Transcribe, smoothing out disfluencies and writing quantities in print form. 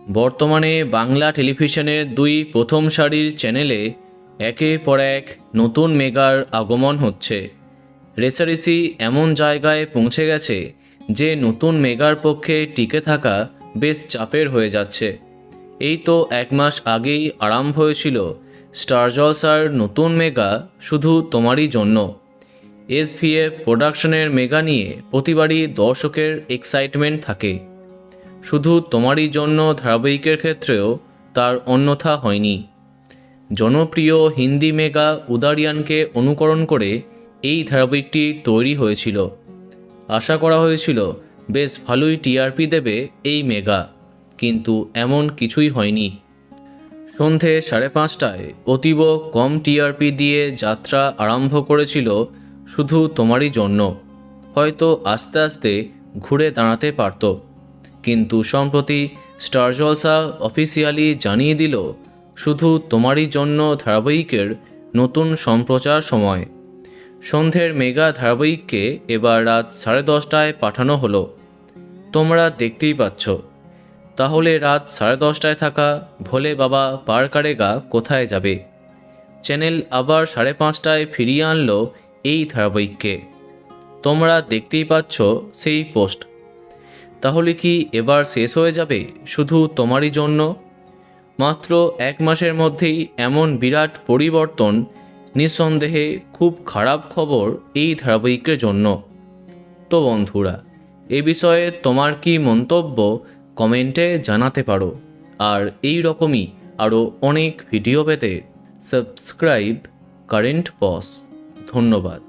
বর্তমানে বাংলা টেলিভিশনের দুই প্রথম সারির চ্যানেলে একের পর এক নতুন মেগার আগমন হচ্ছে। রেষারেষি এমন জায়গায় পৌঁছে গেছে যে নতুন মেগার পক্ষে টিকে থাকা বেশ চাপের হয়ে যাচ্ছে। এই তো 1 মাস আগেই আরম্ভ হয়েছিল স্টার জলসার নতুন মেগা শুধু তোমারই জন্য। এসভিএফ প্রোডাকশনের মেগা নিয়ে প্রতিবারই দর্শকের এক্সাইটমেন্ট থাকে। শুধু তোমারই জন্য ধারাবাহিকের ক্ষেত্রেও তার অন্যথা হয়নি। জনপ্রিয় হিন্দি মেগা উদারিয়ানকে অনুকরণ করে এই ধারাবাহিকটি তৈরি হয়েছিল। আশা করা হয়েছিল বেশ ভালোই টিআরপি দেবে এই মেগা, কিন্তু এমন কিছুই হয়নি। সন্ধে 5:30টায় অতীব কম টিআরপি দিয়ে যাত্রা আরম্ভ করেছিল শুধু তোমারই জন্য। হয়তো আস্তে আস্তে ঘুরে দাঁড়াতে পারত, কিন্তু সম্প্রতি স্টার জলসা অফিসিয়ালি জানিয়ে দিল শুধু তোমারই জন্য ধারাবাহিকের নতুন সম্প্রচার সময়। সন্ধ্যের মেগা ধারাবাহিককে এবার রাত 10:30টায় পাঠানো হলো। তোমরা দেখতেই পাচ্ছ। তাহলে রাত 10:30টায় থাকা ভোলে বাবা পার কারেগা কোথায় যাবে? চ্যানেল আবার 5:30টায় ফিরিয়ে আনলো এই ধারাবাহিককে। তোমরা দেখতেই পাচ্ছ সেই পোস্ট। তাহলে কি এবার শেষ হয়ে যাবে শুধু তোমারই জন্য? মাত্র 1 মাসের মধ্যেই এমন বিরাট পরিবর্তন নিঃসন্দেহে খুব খারাপ খবর এই ধারাবাহিকের জন্য। তো বন্ধুরা, এ বিষয়ে তোমার কি মন্তব্য কমেন্টে জানাতে পারো। আর এই রকমই আরও অনেক ভিডিও পেতে সাবস্ক্রাইব কারেন্ট বস। ধন্যবাদ।